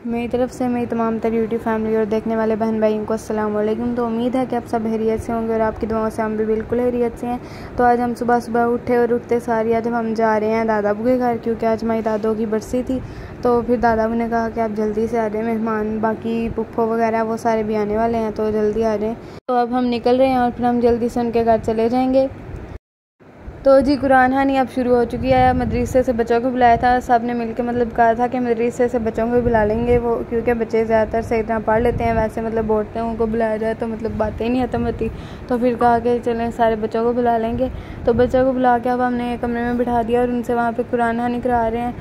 मेरी तरफ से मेरी तमाम तर यूट्यूब फैमिली और देखने वाले बहन भाइयों को अस्सलाम वालेकुम। तो उम्मीद है कि आप सब हैरियत से होंगे और आपकी दुआओं से हम भी बिल्कुल हैरियत से हैं। तो आज हम सुबह सुबह उठे और उठते सारी आज हम जा रहे हैं दादाबू के घर, क्योंकि आज हमारी दादों की बरसी थी। तो फिर दादाबू ने कहा कि आप जल्दी से आ जाए, मेहमान बाकी पुप्पो वगैरह वो सारे भी आने वाले हैं, तो जल्दी आ जाएँ। तो अब हम निकल रहे हैं और फिर हम जल्दी से उनके घर चले जाएँगे। तो जी कुरान हानी अब शुरू हो चुकी है। मदरसे से बच्चों को बुलाया था, सब ने मिलकर मतलब कहा था कि मदरसे से बच्चों को भी बुला लेंगे वो, क्योंकि बच्चे ज़्यादातर सही तरह पढ़ लेते हैं। वैसे मतलब बोलते हैं उनको बुलाया जाए तो मतलब बातें ही नहीं खत्म होती। तो फिर कहा कि चलें सारे बच्चों को बुला लेंगे। तो बच्चों को बुला के अब हमने एक कमरे में बिठा दिया और उनसे वहाँ पर कुरान हानी करा रहे हैं।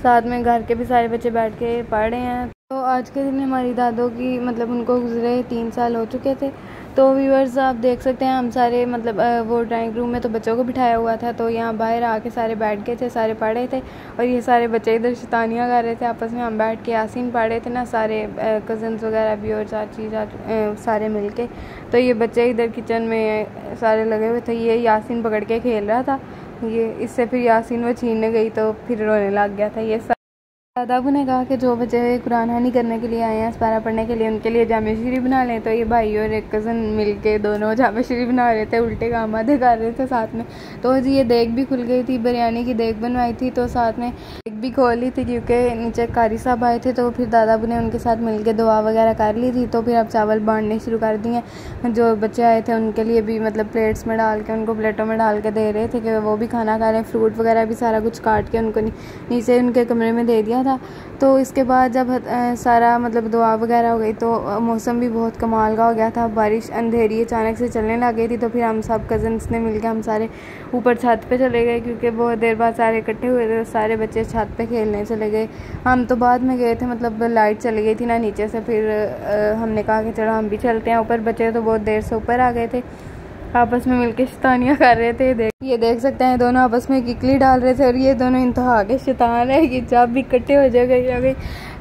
साथ में घर के भी सारे बच्चे बैठ के पढ़ रहे हैं। तो आज के दिन हमारी दादों की मतलब उनको गुजरे 3 साल हो चुके थे। तो व्यूअर्स आप देख सकते हैं हम सारे मतलब वो ड्राइंग रूम में तो बच्चों को बिठाया हुआ था, तो यहाँ बाहर आके सारे बैठ गए थे, सारे पढ़ रहे थे। और ये सारे बच्चे इधर शैतानियाँ कर रहे थे आपस में। हम बैठ के यासीन पढ़ रहे थे ना, सारे कज़न्स वगैरह भी और चाची सारे मिल के। तो ये बच्चे इधर किचन में सारे लगे हुए थे। ये यासीन पकड़ के खेल रहा था, ये इससे फिर यासीन वो छीनने गई तो फिर रोने लग गया था। ये दादाबू ने कहा कि जो बच्चे कुरान हानी करने के लिए आए हैं, पारा पढ़ने के लिए, उनके लिए जामे शरीफ बना लें। तो ये भाई और एक कज़न मिलके दोनों जामे शरीफ बना रहे थे, उल्टे काम आधे कर रहे थे साथ में। तो जी ये देग भी खुल गई थी, बिरयानी की देग बनवाई थी, तो साथ में देग भी खोल ली थी क्योंकि नीचे कारी साहब आए थे। तो फिर दादाबू ने उनके साथ मिल के दुआ वगैरह कर ली थी। तो फिर अब चावल बांटने शुरू कर दिए। जो बच्चे आए थे उनके लिए भी मतलब प्लेट्स में डाल के, उनको प्लेटों में डाल के दे रहे थे कि वो भी खाना खा लें। फ्रूट वगैरह भी सारा कुछ काट के उनको नीचे उनके कमरे में दे दिया था। तो इसके बाद जब सारा मतलब दुआ वगैरह हो गई तो मौसम भी बहुत कमाल का हो गया था। बारिश अंधेरी अचानक से चलने लग गई थी। तो फिर हम सब कज़न्स ने मिलकर हम सारे ऊपर छत पे चले गए, क्योंकि बहुत देर बाद सारे इकट्ठे हुए थे। सारे बच्चे छत पे खेलने चले गए। हम तो बाद में गए थे, मतलब लाइट चली गई थी ना नीचे से। फिर हमने कहा कि चलो हम भी चलते हैं ऊपर। बच्चे तो बहुत देर से ऊपर आ गए थे, आपस में मिलके शैतानियाँ कर रहे थे। ये देख सकते हैं दोनों आपस में किकली डाल रहे थे और ये दोनों इंतहा के शैतान है। ये जब भी इकट्ठे हो जाएगा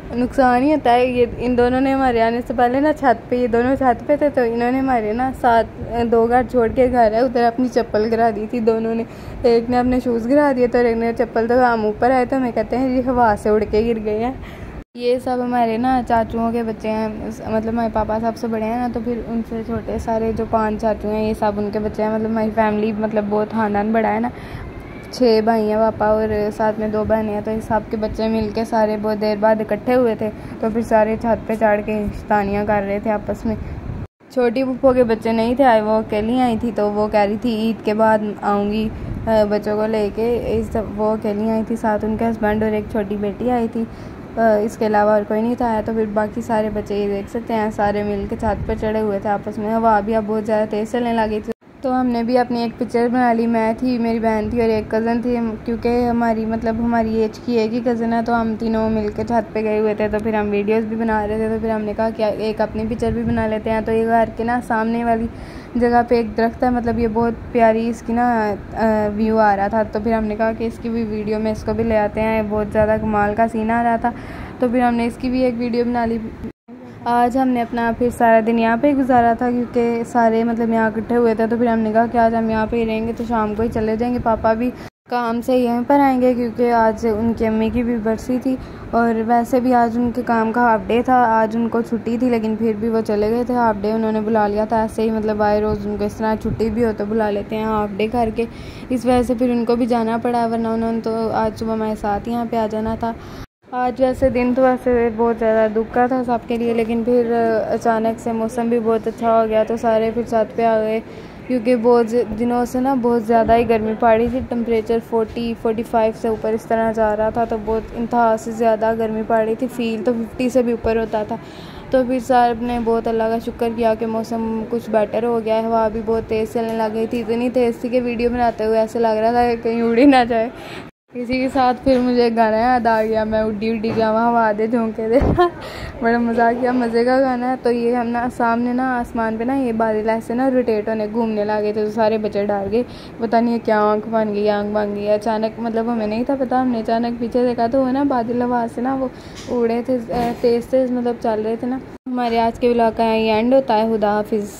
नुकसान ही होता है। ये इन दोनों ने हमारे आने से पहले ना छत पे, ये दोनों छत पे थे, तो इन्होंने हमारे ना साथ 2 घर छोड़ के घर है उधर अपनी चप्पल गिरा दी थी दोनों ने। एक ने अपने शूज़ गिरा दिए तो एक ने चप्पल। तो हम ऊपर आए तो हमें कहते हैं ये हवा से उड़ के गिर गए हैं। ये सब हमारे ना चाचुओं के बच्चे हैं, मतलब हमारे पापा सबसे बड़े हैं ना, तो फिर उनसे छोटे सारे जो 5 चाचू हैं ये सब उनके बच्चे हैं। मतलब हमारी फैमिली मतलब बहुत खानदान बड़ा है ना, 6 भाई हैं पापा और साथ में 2 बहनें हैं। तो इस सब के बच्चे मिल के सारे बहुत देर बाद इकट्ठे हुए थे। तो फिर सारे छत पे चढ़ के शैतानियाँ कर रहे थे आपस में। छोटी पुप्पो के बच्चे नहीं थे आए, वो अकेली आई थी। तो वो कह रही थी ईद के बाद आऊँगी बच्चों को लेके। वो अकेली आई थी, साथ उनके हस्बैंड और एक छोटी बेटी आई थी। इसके अलावा और कोई नहीं था आया। तो फिर बाकी सारे बच्चे ये देख सकते हैं सारे मिल के छत पर चढ़े हुए थे आपस में। हवा भी अब बहुत ज़्यादा तेज़ चलने लगी थी। तो हमने भी अपनी एक पिक्चर बना ली। मैं थी, मेरी बहन थी और एक कज़न थी, क्योंकि हमारी मतलब हमारी एज की एक ही कज़न है। तो हम तीनों मिल के छत पे गए हुए थे। तो फिर हम वीडियोस भी बना रहे थे। तो फिर हमने कहा कि एक अपनी पिक्चर भी बना लेते हैं। तो ये घर के ना सामने वाली जगह पे एक दरख्त है, मतलब ये बहुत प्यारी इसकी ना व्यू आ रहा था। तो फिर हमने कहा कि इसकी भी वीडियो में इसको भी ले आते हैं, बहुत ज़्यादा कमाल का सीन आ रहा था। तो फिर हमने इसकी भी एक वीडियो बना ली। आज हमने अपना फिर सारा दिन यहाँ पे गुजारा था, क्योंकि सारे मतलब यहाँ इकट्ठे हुए थे। तो फिर हमने कहा कि आज हम यहाँ पे ही रहेंगे, तो शाम को ही चले जाएंगे। पापा भी काम से यहीं पर आएंगे, क्योंकि आज उनकी अम्मी की भी बरसी थी। और वैसे भी आज उनके काम का हाफ डे था, आज उनको छुट्टी थी, लेकिन फिर भी वो चले गए थे। हाफ डे उन्होंने बुला लिया था ऐसे ही, मतलब आए रोज़ उनको इस तरह छुट्टी भी हो तो बुला लेते हैं हाफ डे करके। इस वजह से फिर उनको भी जाना पड़ा, वरना उन्होंने तो आज सुबह हमारे साथ यहाँ पे आ जाना था। आज वैसे दिन तो वैसे बहुत ज़्यादा दुख का था सबके लिए, लेकिन फिर अचानक से मौसम भी बहुत अच्छा हो गया तो सारे फिर छत पे आ गए, क्योंकि बहुत दिनों से ना बहुत ज़्यादा ही गर्मी पड़ रही थी। टेम्परेचर 40-45 से ऊपर इस तरह जा रहा था। तो बहुत इंतहा से ज़्यादा गर्मी पड़ रही थी, फील तो 50 से भी ऊपर होता था। तो फिर साहब ने बहुत अल्लाह का शुक्र किया कि मौसम कुछ बेटर हो गया है। हवा भी बहुत तेज़ चलने लग गई थी, इतनी तेज़ थी कि वीडियो बनाते हुए ऐसे लग रहा था कि कहीं उड़ ही ना जाए। इसी के साथ फिर मुझे गाना याद आ गया, मैं उड्डी उड्डी जावा हवा दे झोंके दे बड़ा मज़ा किया, मज़े का गाना है। तो ये हम ना सामने ना आसमान पे ना ये बादल ऐसे ना रोटेट होने घूमने लगे थे। तो सारे बच्चे डर गए, पता नहीं है क्या आँख बन गई, आँख बन गई अचानक, मतलब हमें नहीं था पता। हमने अचानक पीछे देखा तो वो ना बादल हवा से ना वो उड़े थे, तेज़ तेज़ मतलब चल रहे थे ना। हमारे आज के व्लॉग का यही एंड होता है। खुदा हाफिज़।